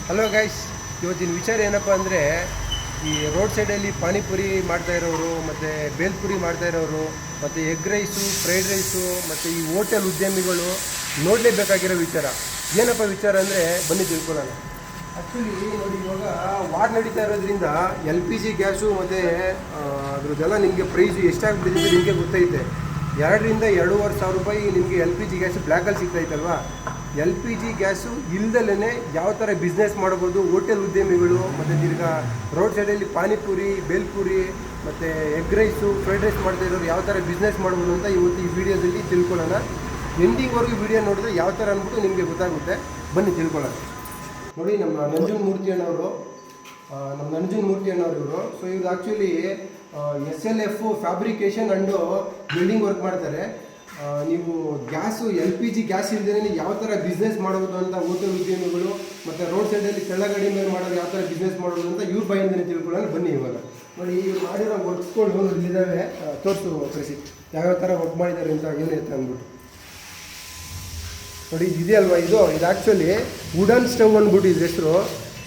Hello guys, ಇವತ್ತಿನ ವಿಚಾರ ಏನಪ್ಪ ಅಂದರೆ ಈ ರೋಡ್ ಸೈಡಲ್ಲಿ ಪಾನಿಪುರಿ ಮಾಡ್ತಾ ಇರೋರು ಮತ್ತು ಬೇಲ್ಪುರಿ ಮಾಡ್ತಾ ಇರೋರು ಮತ್ತು ಎಗ್ ರೈಸು, ಫ್ರೈಡ್ ರೈಸು ಮತ್ತು ಈ ಹೋಟೆಲ್ ಉದ್ಯಮಿಗಳು ನೋಡಲೇಬೇಕಾಗಿರೋ ವಿಚಾರ. ಏನಪ್ಪ ವಿಚಾರ ಅಂದರೆ ಬನ್ನಿ ತಿಳ್ಕೊಳ್ಳೋಣ. ಆ್ಯಕ್ಚುಲಿ ನೋಡಿ, ಇವಾಗ ವಾರ್ ನಡೀತಾ ಇರೋದ್ರಿಂದ LPG ಗ್ಯಾಸು ಮತ್ತು ಅದ್ರದ್ದೆಲ್ಲ ನಿಮಗೆ ಪ್ರೈಸು ಎಷ್ಟಾಗ್ಬಿಟ್ಟಿದೆ ನಿಮಗೆ ಗೊತ್ತೈತೆ. 2,000 to 2,500 ರೂಪಾಯಿ ನಿಮಗೆ LPG ಗ್ಯಾಸು ಬ್ಲ್ಯಾಕಲ್ಲಿ ಸಿಗ್ತಾಯಿತ್ತಲ್ವಾ. LPG ಗ್ಯಾಸು ಇಲ್ದಲೇ ಯಾವ ಥರ ಬಿಸ್ನೆಸ್ ಮಾಡ್ಬೋದು ಹೋಟೆಲ್ ಉದ್ಯಮಿಗಳು ಮತ್ತು ತಿರ್ಗಾ ರೋಡ್ ಸೈಡಲ್ಲಿ ಪಾನಿಪುರಿ, ಬೇಲ್ಪುರಿ ಮತ್ತು ಎಗ್ ರೈಸು, ಫ್ರೈಡ್ ರೈಸ್ ಮಾಡ್ತಾ ಇರೋರು ಯಾವ ಥರ ಬಿಸ್ನೆಸ್ ಮಾಡ್ಬೋದು ಅಂತ ಇವತ್ತು ಈ ವಿಡಿಯೋದಲ್ಲಿ ತಿಳ್ಕೊಳ್ಳೋಣ. ಎಂಡಿಂಗ್ವರೆಗೂ ವಿಡಿಯೋ ನೋಡಿದ್ರೆ ಯಾವ ಥರ ಅಂದ್ಬಿಟ್ಟು ನಿಮಗೆ ಗೊತ್ತಾಗುತ್ತೆ. ಬನ್ನಿ ತಿಳ್ಕೊಳ್ಳೋಣ. ನೋಡಿ, ನಮ್ಮ ನಂಜುಂಡಮೂರ್ತಿ ಅಣ್ಣವರು ಇವರು. ಸೊ ಇವ್ರು actually SLF fabrication and building work ಮಾಡ್ತಾರೆ. ನೀವು ಗ್ಯಾಸು LPG ಗ್ಯಾಸ್ ಇಲ್ಲದೇ ಯಾವ ಥರ ಬಿಸ್ನೆಸ್ ಮಾಡೋದು ಅಂತ ಹೋಟೆಲ್ ಉದ್ಯಮಿಗಳು ಮತ್ತು ರೋಡ್ ಸೈಡಲ್ಲಿ ಕೆಳಗಡೆ ಮೇಲೆ ಮಾಡೋದು ಯಾವ ಥರ ಬಿಸ್ನೆಸ್ ಮಾಡೋದು ಅಂತ ಇವ್ರ ಬಾಯಿಂದಲೇ ತಿಳ್ಕೊಳ್ಳೋಣ. ಬನ್ನಿ ಇವಾಗ ನೋಡಿ, ಇವ್ರು ಮಾಡಿರೋ ವರ್ಕ್ಸ್ಗಳು ಇಲ್ಲಿದ್ದಾವೆ. ತೋರಿಸು ಕಳಿಸಿ, ಯಾವ್ಯಾವ ಥರ ವರ್ಕ್ ಮಾಡಿದ್ದಾರೆ ಅಂತ ಏನಿರುತ್ತೆ ಅಂದ್ಬಿಟ್ಟು. ನೋಡಿ, ಇದೆಯಲ್ವಾ, ಇದು ಆ್ಯಕ್ಚುಲಿ ವುಡನ್ ಸ್ಟವ್ ಅಂದ್ಬಿಟ್ಟು ಇದ್ರ ಹೆಸರು.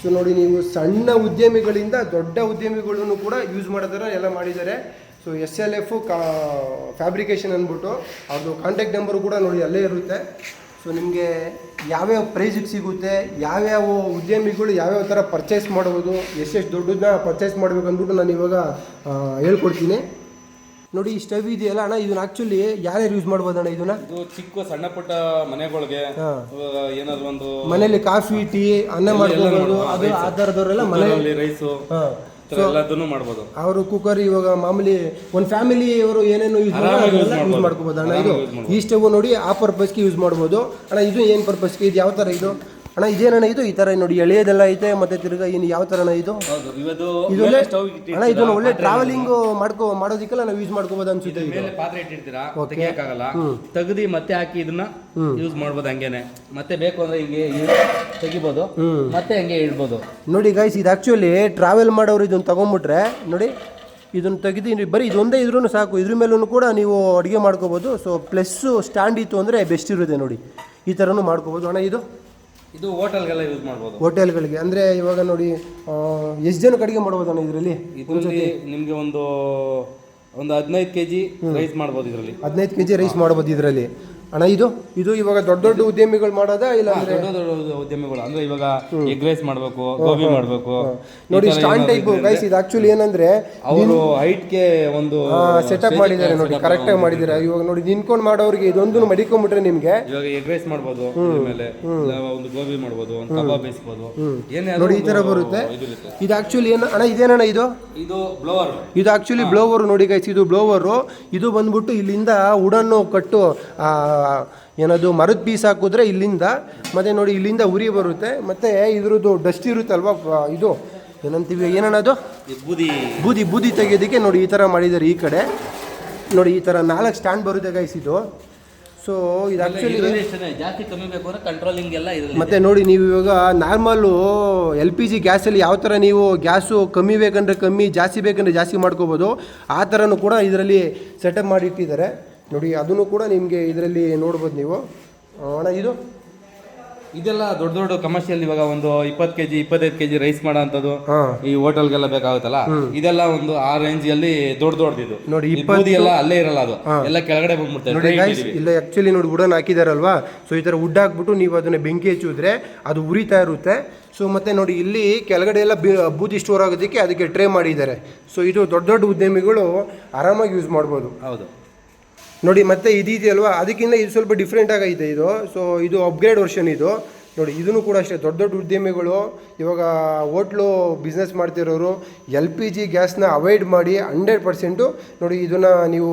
ಸೊ ನೋಡಿ, ನೀವು ಸಣ್ಣ ಉದ್ಯಮಿಗಳಿಂದ ದೊಡ್ಡ ಉದ್ಯಮಿಗಳನ್ನು ಕೂಡ ಯೂಸ್ ಮಾಡೋ ಥರ ಎಲ್ಲ ಮಾಡಿದ್ದಾರೆ. ಸೊ SLF ಫ್ಯಾಬ್ರಿಕೇಷನ್ ಅಂದ್ಬಿಟ್ಟು ಅವ್ರದ್ದು ಕಾಂಟ್ಯಾಕ್ಟ್ ನಂಬರು ಕೂಡ ನೋಡಿ ಅಲ್ಲೇ ಇರುತ್ತೆ. ಸೊ ನಿಮಗೆ ಯಾವ್ಯಾವ ಪ್ರೈಸಿಗೆ ಸಿಗುತ್ತೆ, ಯಾವ್ಯಾವ ಉದ್ಯಮಿಗಳು ಯಾವ್ಯಾವ ಥರ ಪರ್ಚೇಸ್ ಮಾಡ್ಬೋದು, ಎಷ್ಟೆಷ್ಟು ದೊಡ್ಡದನ್ನ ಪರ್ಚೇಸ್ ಮಾಡಬೇಕು ಅಂದ್ಬಿಟ್ಟು ನಾನು ಇವಾಗ ಹೇಳ್ಕೊಡ್ತೀನಿ. ನೋಡಿ, ಈ ಸ್ಟವ್ ಇದೆಯಲ್ಲ ಅಣ್ಣ, ಇದನ್ನ ಆಕ್ಚುಲಿ ಯಾರ್ಯಾರು ಯೂಸ್ ಮಾಡ್ಬೋದು ಅಣ್ಣ? ಇದನ್ನ ಚಿಕ್ಕ ಸಣ್ಣ ಪುಟ್ಟ ಮನೆಗಳಿಗೆ ಏನಾದ್ರು ಒಂದು ಮನೇಲಿ ಕಾಫಿ, ಟೀ, ಅನ್ನ ಮಾಡ್ಬೋದು, ಅದು ಆ ಥರದವರೆಲ್ಲ ಮನೆಯಲ್ಲಿ ರೈಸು ಎಲ್ಲದನ್ನು ಮಾಡ್ಬೋದು. ಅವರು ಕುಕ್ಕರ್, ಇವಾಗ ಮಾಮೂಲಿ ಒಂದು ಫ್ಯಾಮಿಲಿ ಅವರು ಏನೇನು ಯೂಸ್ ಮಾಡ್ಕೋಬೋದು ಅಣ್ಣ. ಇದು ಈ ಸ್ಟವ್ ನೋಡಿ ಆ ಪರ್ಪಸ್ಗೆ ಯೂಸ್ ಮಾಡ್ಬೋದು ಅಣ್ಣ. ಇದು ಏನು ಪರ್ಪಸ್ಗೆ, ಇದು ಯಾವ ಥರ ಇದು ಅಣ್ಣ? ಇದೇನಣ್ಣ ಇದು? ಈ ಥರ ನೋಡಿ ಎಳೆಯೋದೆಲ್ಲ ಐತೆ. ಮತ್ತೆ ತಿರ್ಗಾ ಇನ್ನು ಯಾವ ಥರ ಇದು ಅಣ್ಣ? ಇದನ್ನು ಒಳ್ಳೆ ಟ್ರಾವೆಲಿಂಗ್ ಮಾಡೋದಕ್ಕೆಲ್ಲ ನಾವು ಯೂಸ್ ಮಾಡ್ಕೋಬೋದು ಅನ್ಸುತ್ತೆ. ಪಾತ್ರೆ ಇಟ್ಟಿರ್ತೀರಾ, ತೆಗಿಯಕ್ಕಾಗಲ್ಲ, ತೆಗ್ದು ಮತ್ತೆ ಹಾಕಿ ಇದನ್ನ ಯೂಸ್ ಮಾಡ್ಬೋದು. ಹಂಗೇನೆ ಮತ್ತೆ ಬೇಕು ಅಂದ್ರೆ ಹಿಂಗೆ ತೆಗಿಬೋದು, ಮತ್ತೆ ಹಂಗೆ ಇಡ್ಬೋದು. ನೋಡಿ ಗೈಸ್, ಇದು ಆಕ್ಚುಲಿ ಟ್ರಾವೆಲ್ ಮಾಡೋರು ಇದನ್ನ ತಗೊಂಡ್ಬಿಟ್ರೆ ನೋಡಿ, ಇದನ್ನು ತೆಗೆದು ಬರೀ ಇದೊಂದೇ ಇದ್ರೂ ಸಾಕು. ಇದ್ರ ಮೇಲೂ ಕೂಡ ನೀವು ಅಡುಗೆ ಮಾಡ್ಕೋಬೋದು. ಸೊ ಪ್ಲಸ್ ಸ್ಟ್ಯಾಂಡ್ ಇತ್ತು ಅಂದರೆ ಬೆಸ್ಟ್ ಇರುತ್ತೆ. ನೋಡಿ, ಈ ಥರನೂ ಮಾಡ್ಕೋಬೋದು ಅಣ್ಣ. ಇದು ಹೋಟೆಲ್ಗೆಲ್ಲ ಯೂಸ್ ಮಾಡ್ಬೋದು. ಹೋಟೆಲ್ಗಳಿಗೆ ಅಂದರೆ ಇವಾಗ ನೋಡಿ, ಎಷ್ಟು ಜನಕ್ಕೆ ಅಡುಗೆ ಮಾಡ್ಬೋದು ಅಣ್ಣ ಇದರಲ್ಲಿ? ನಿಮಗೆ ಒಂದು 15 kg ರೈಸ್ ಮಾಡ್ಬೋದು ಇದರಲ್ಲಿ. 15 kg ರೈಸ್ ಮಾಡ್ಬೋದು ಇದರಲ್ಲಿ ಅಣ್ಣ. ಇದು ಇವಾಗ ದೊಡ್ಡ ಉದ್ಯಮಿಗಳು ಮಾಡೋದಾ ಇಲ್ಲ ದೊಡ್ಡ ಉದ್ಯಮಿಗಳು ಅಂದ್ರೆ ಇವಾಗ ಎಗ್ ರೈಸ್ ಮಾಡಬೇಕು, ಗೋಬಿ ಮಾಡಬೇಕು. ನೋಡಿ, ಸ್ಟ್ಯಾಂಡ್ ಟೈಪ್ ಗೈಸ್. ಇದು ಆಕ್ಚುಲಿ ಏನಂದ್ರೆ ಅವರು ಹೈಟ್ಗೆ ಒಂದು ಸೆಟಪ್ ಮಾಡಿದ್ದಾರೆ. ನೋಡಿ, ಕರೆಕ್ಟ್ ಆಗಿ ಮಾಡಿದ್ದಾರೆ. ಇವಾಗ ನೋಡಿ, ನಿಂತ್ಕೊಂಡು ಮಾಡೋರಿಗೆ ಇದೊಂದು ಮಡಿಕೊಂಡ್ಬಿಟ್ರೆ ನಿಮ್ಗೆ ಇವಾಗ ಎಗ್ ರೈಸ್ ಮಾಡ್ಬೋದು, ಆಮೇಲೆ ಒಂದು ಗೋಬಿ ಮಾಡ್ಬೋದು, ಒಂದು ಕಬಾಬ್ ಬೇಯಿಸಬಹುದು. ನೋಡಿ, ಈ ತರ ಬರುತ್ತೆ. ಇದು ಆಕ್ಚುಲಿ ಏನು ಅಣ್ಣ? ಇದೇನಣ್ಣ ಇದು? ಇದು ಬ್ಲೋವರ್. ಇದು ಆಕ್ಚುಲಿ ಬ್ಲೋವರ್. ನೋಡಿ ಗೈಸ್, ಇದು ಬ್ಲೋವರ್. ಇದು ಬಂದ್ಬಿಟ್ಟು ಇಲ್ಲಿಂದ ಉಡನ್ನು ಕಟ್ಟು ಏನದು ಮರದ ಪೀಸ್ ಹಾಕಿದ್ರೆ ಇಲ್ಲಿಂದ, ಮತ್ತು ನೋಡಿ ಇಲ್ಲಿಂದ ಉರಿ ಬರುತ್ತೆ. ಮತ್ತು ಇದ್ರದ್ದು ಡಸ್ಟ್ ಇರುತ್ತಲ್ವ, ಇದು ಏನಂತೀವಿ, ಏನನ್ನೋದು ಬೂದಿ ತೆಗೆಯೋದಕ್ಕೆ ನೋಡಿ ಈ ಥರ ಮಾಡಿದ್ದಾರೆ. ಈ ಕಡೆ ನೋಡಿ, ಈ ಥರ 4 ಸ್ಟ್ಯಾಂಡ್ ಬರುತ್ತೆ ಗೈಸ್ ಇದು. ಸೊ ಇದು ಆ್ಯಕ್ಚುಲಿ ಜಾಸ್ತಿ ಕಮ್ಮಿ ಬೇಕು ಅಂದರೆ ಕಂಟ್ರೋಲಿಂಗ್ ಎಲ್ಲ ಇದೆ. ಮತ್ತು ನೋಡಿ, ನೀವು ಇವಾಗ ನಾರ್ಮಲ್ಲು LPG ಗ್ಯಾಸಲ್ಲಿ ಯಾವ ಥರ ನೀವು ಗ್ಯಾಸು ಕಮ್ಮಿ ಬೇಕಂದರೆ ಕಮ್ಮಿ, ಜಾಸ್ತಿ ಬೇಕಂದರೆ ಜಾಸ್ತಿ ಮಾಡ್ಕೋಬೋದು. ಆ ಥರನೂ ಕೂಡ ಇದರಲ್ಲಿ ಸೆಟಪ್ ಮಾಡಿಟ್ಟಿದ್ದಾರೆ. ನೋಡಿ, ಅದನ್ನು ಕೂಡ ನಿಮಗೆ ಇದರಲ್ಲಿ ನೋಡ್ಬೋದು ನೀವು ಅಣ್ಣ. ಇದೆಲ್ಲ ದೊಡ್ಡ ಕಮರ್ಷಿಯಲ್. ಇವಾಗ ಒಂದು 20 kg 25 kg ರೈಸ್ ಮಾಡೋ ಅಂಥದ್ದು ಈ ಹೋಟೆಲ್ಗೆಲ್ಲ ಬೇಕಾಗುತ್ತಲ್ಲ, ಇದೆಲ್ಲ ಒಂದು ಆ ರೇಂಜಲ್ಲಿ ದೊಡ್ಡದು. ನೋಡಿ, 20 ಎಲ್ಲ ಅಲ್ಲೇ ಇರಲ್ಲ, ಅದು ಎಲ್ಲ ಕೆಳಗಡೆ ಬಂದ್ಬಿಡ್ತಾರೆ. ಇಲ್ಲ, ಆ್ಯಕ್ಚುಲಿ ನೋಡಿ, ವುಡನ್ ಹಾಕಿದಾರಲ್ವಾ. ಸೊ ಈ ಥರ ವುಡ್ ಹಾಕ್ಬಿಟ್ಟು ನೀವು ಅದನ್ನ ಬೆಂಕಿ ಹಚ್ಚಿದ್ರೆ ಅದು ಉರಿತಾ ಇರುತ್ತೆ. ಸೊ ಮತ್ತೆ ನೋಡಿ, ಇಲ್ಲಿ ಕೆಳಗಡೆ ಎಲ್ಲ ಬೂದಿ ಸ್ಟೋರ್ ಆಗೋದಕ್ಕೆ ಅದಕ್ಕೆ ಟ್ರೇ ಮಾಡಿದ್ದಾರೆ. ಸೊ ಇದು ದೊಡ್ಡ ಉದ್ಯಮಿಗಳು ಆರಾಮಾಗಿ ಯೂಸ್ ಮಾಡ್ಬೋದು. ಹೌದು ನೋಡಿ, ಮತ್ತೆ ಇದೆಯಲ್ವಾ, ಅದಕ್ಕಿಂತ ಇದು ಸ್ವಲ್ಪ ಡಿಫ್ರೆಂಟ್ ಆಗೈತೆ ಇದು. ಸೊ ಇದು ಅಪ್ಗ್ರೇಡ್ ವರ್ಷನ್ ಇದು. ನೋಡಿ, ಇದನ್ನು ಕೂಡ ಅಷ್ಟೇ ದೊಡ್ಡ ಉದ್ಯಮಿಗಳು ಇವಾಗ ಹೋಟ್ಲು ಬಿಸ್ನೆಸ್ ಮಾಡ್ತಿರೋರು LPG ಗ್ಯಾಸ್ನ ಅವಾಯ್ಡ್ ಮಾಡಿ 100% ನೋಡಿ ಇದನ್ನು ನೀವು